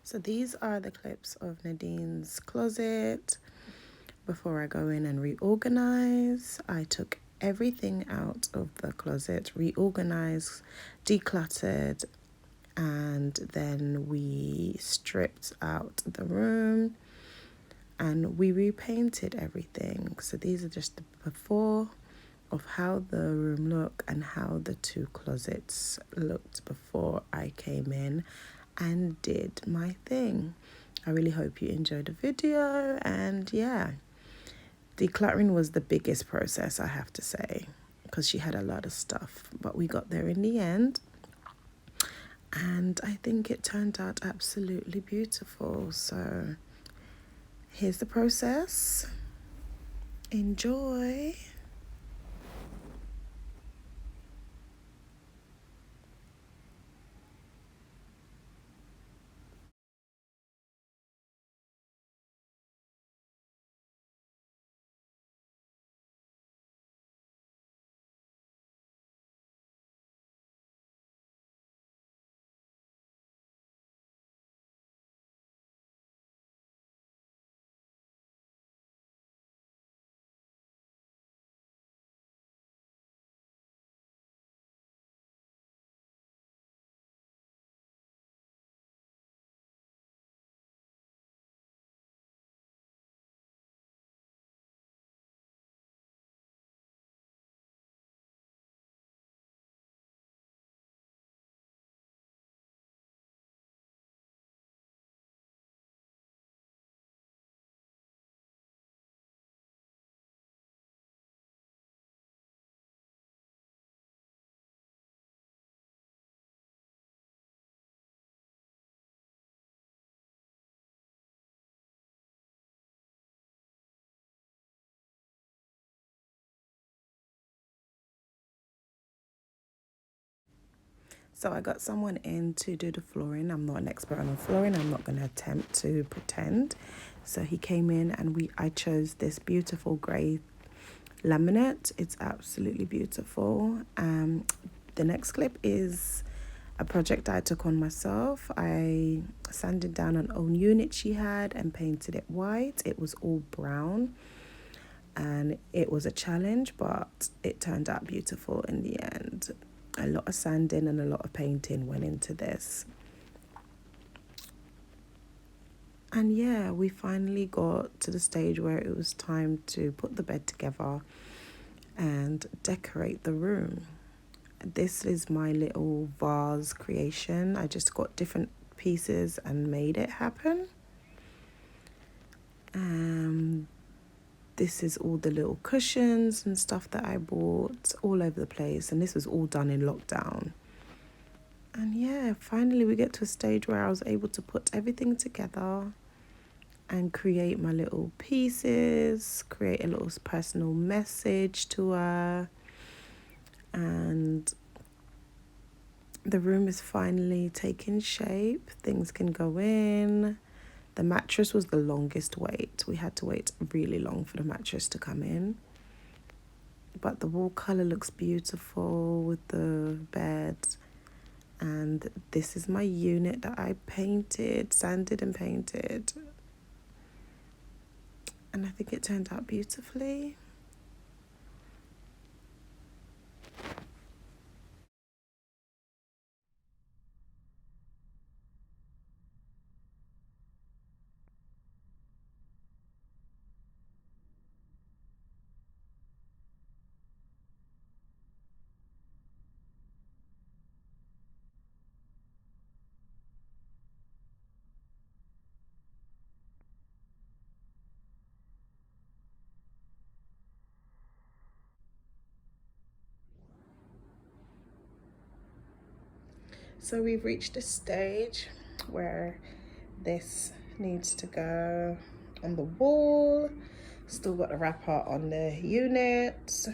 So these are the clips of Nadine's closet. Before I go in and reorganize, I took everything out of the closet, reorganized, decluttered, and then we stripped out the room and we repainted everything. So these are just the before of how the room looked and how the two closets looked before I came in and did my thing. I really hope you enjoyed the video, and yeah, decluttering was the biggest process, I have to say, because she had a lot of stuff, but we got there in the end. And I think it turned out absolutely beautiful. So here's the process. Enjoy. So I got someone in to do the flooring. I'm not an expert on the flooring. I'm not going to attempt to pretend. So he came in and I chose this beautiful grey laminate. It's absolutely beautiful. The next clip is a project I took on myself. I sanded down an old unit she had and painted it white. It was all brown and it was a challenge, but it turned out beautiful in the end. A lot of sanding and a lot of painting went into this. And yeah, we finally got to the stage where it was time to put the bed together and decorate the room. This is my little vase creation. I just got different pieces and made it happen. This is all the little cushions and stuff that I bought all over the place. And this was all done in lockdown. And yeah, finally we get to a stage where I was able to put everything together and create my little pieces, create a little personal message to her. And the room is finally taking shape. Things can go in. The mattress was the longest wait. We had to wait really long for the mattress to come in. But the wall colour looks beautiful with the bed. And this is my unit that I painted, sanded and painted. And I think it turned out beautifully. So we've reached a stage where this needs to go on the wall. Still got the wrapper on the unit.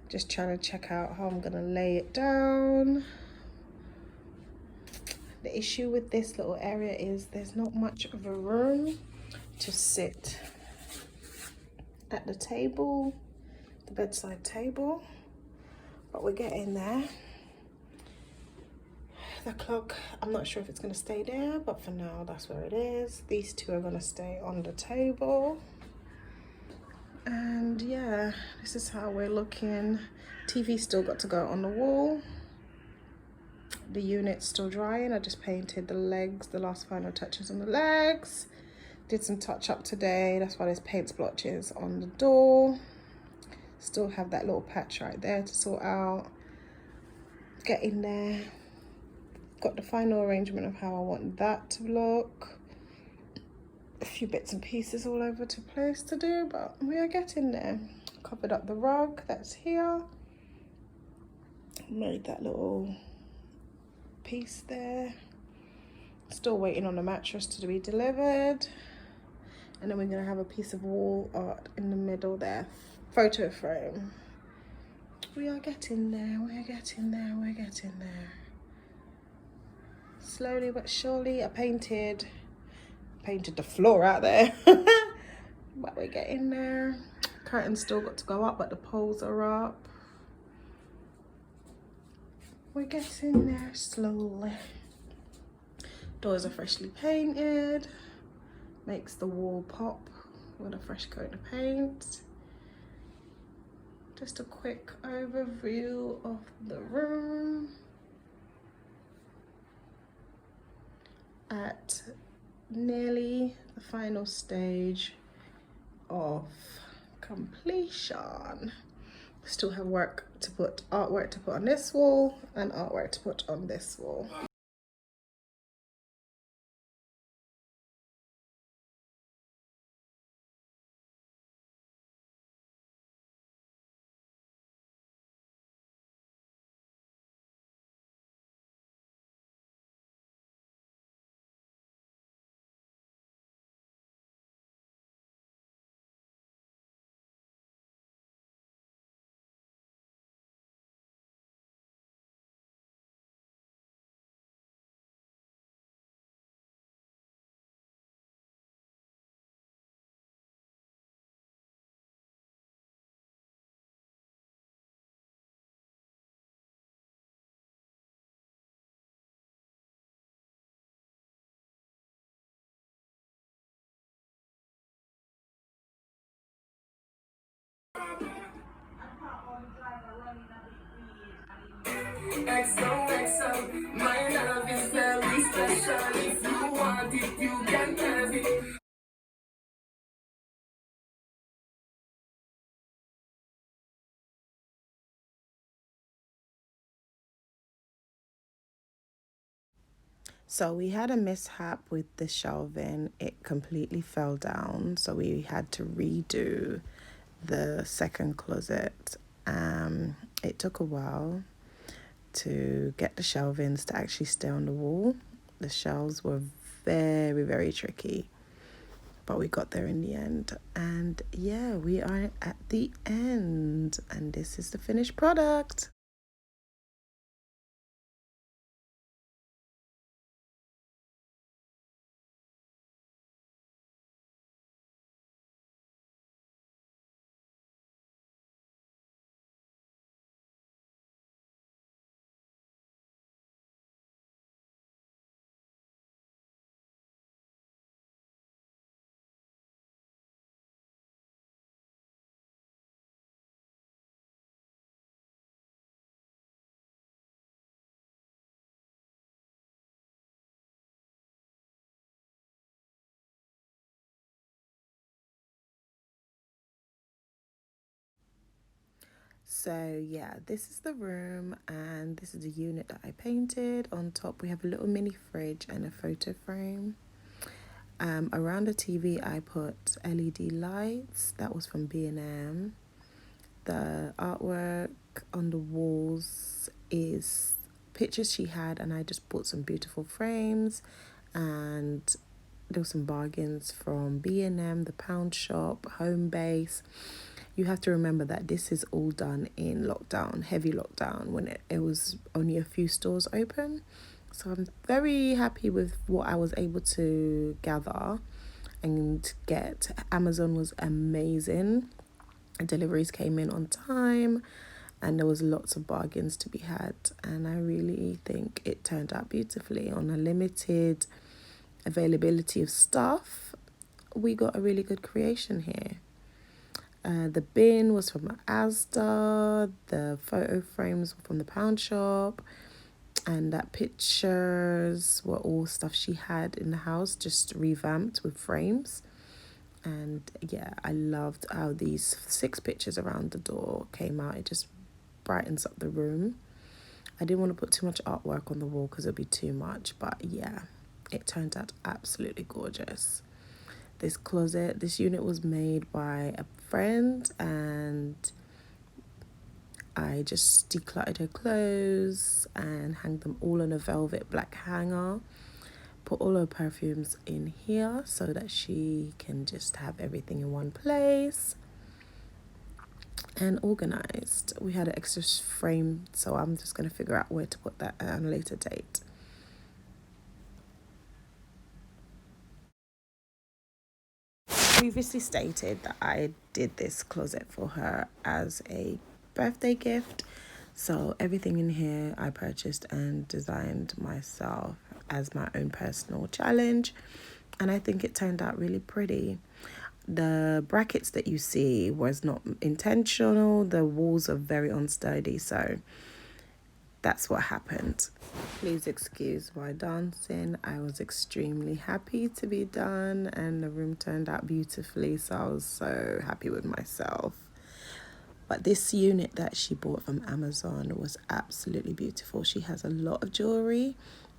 Just trying to check out how I'm gonna lay it down. The issue with this little area is there's not much of a room to sit at the table, the bedside table, but we're getting there. The clock, I'm not sure if it's going to stay there, but for now that's where it is. These two are going to stay on the table. And yeah, this is how we're looking. TV still got to go on the wall. The unit's still drying. I just painted the legs, the last final touches on the legs. Did some touch up today. That's why there's paint splotches on the door. Still have that little patch right there to sort out. Get in there. Got the final arrangement of how I want that to look. A few bits and pieces all over to place to do, but we are getting there. Covered up the rug that's here. Made that little piece there. Still waiting on the mattress to be delivered. And then we're gonna have a piece of wall art in the middle there. Photo frame. We are getting there, we're getting there, we're getting there. Slowly but surely, I painted the floor out there. But we're getting there. Curtains still got to go up, but the poles are up. We're getting there slowly. Doors are freshly painted. Makes the wall pop with a fresh coat of paint. Just a quick overview of the room. At nearly the final stage of completion. Still have artwork to put on this wall and artwork to put on this wall. XOXO, my love is very special. If you want it, you can have it. So we had a mishap with the shelving. It completely fell down. So we had to redo the second closet. It took a while to get the shelvings to actually stay on the wall. The shelves were very, very tricky, but we got there in the end. And yeah, we are at the end, and this is the finished product. So yeah, this is the room, and this is the unit that I painted. On top we have a little mini fridge and a photo frame. Around the TV I put LED lights. That was from BandM. The artwork on the walls is pictures she had, and I just bought some beautiful frames, and there were some bargains from B&M, the Pound Shop, Home Base. You have to remember that this is all done in lockdown, heavy lockdown, when it was only a few stores open. So I'm very happy with what I was able to gather and get. Amazon was amazing. Deliveries came in on time. and there was lots of bargains to be had, and I really think it turned out beautifully. On a limited availability of stuff, we got a really good creation here. The bin was from Asda, the photo frames were from the pound shop, and that pictures were all stuff she had in the house, just revamped with frames. And yeah, I loved how these 6 pictures around the door came out. It just brightens up the room. I didn't want to put too much artwork on the wall because it would be too much, but yeah, it turned out absolutely gorgeous. This unit was made by a friend, and I just decluttered her clothes and hanged them all on a velvet black hanger. Put all her perfumes in here so that she can just have everything in one place and organized. We had an extra frame, so I'm just going to figure out where to put that at a later date. Previously stated that I did this closet for her as a birthday gift. So everything in here I purchased and designed myself as my own personal challenge. And I think it turned out really pretty. The brackets that you see was not intentional. The walls are very unsteady, so that's what happened. Please excuse my dancing. I was extremely happy to be done, and the room turned out beautifully, so I was so happy with myself. But this unit that she bought from Amazon was absolutely beautiful. She has a lot of jewelry,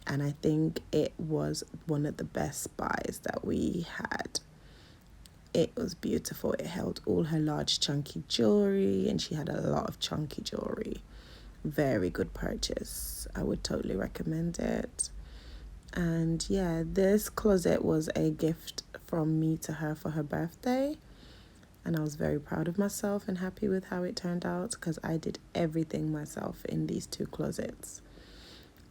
and I think it was one of the best buys that we had. It was beautiful. It held all her large chunky jewelry, and she had a lot of chunky jewelry. Very good purchase. I would totally recommend it. And yeah, this closet was a gift from me to her for her birthday. And I was very proud of myself and happy with how it turned out because I did everything myself in these 2 closets.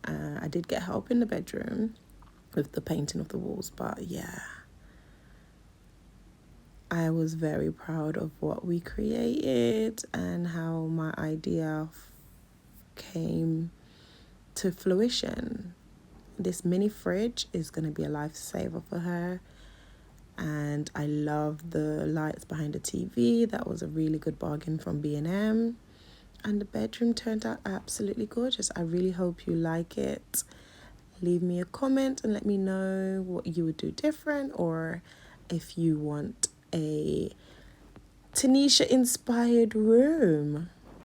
I did get help in the bedroom with the painting of the walls, but yeah, I was very proud of what we created and how my idea came to fruition. This mini fridge is going to be a lifesaver for her. And I love the lights behind the TV. That was a really good bargain from BandM. And the bedroom turned out absolutely gorgeous. I really hope you like it. Leave me a comment and let me know what you would do different, or if you want a Tanisha inspired room.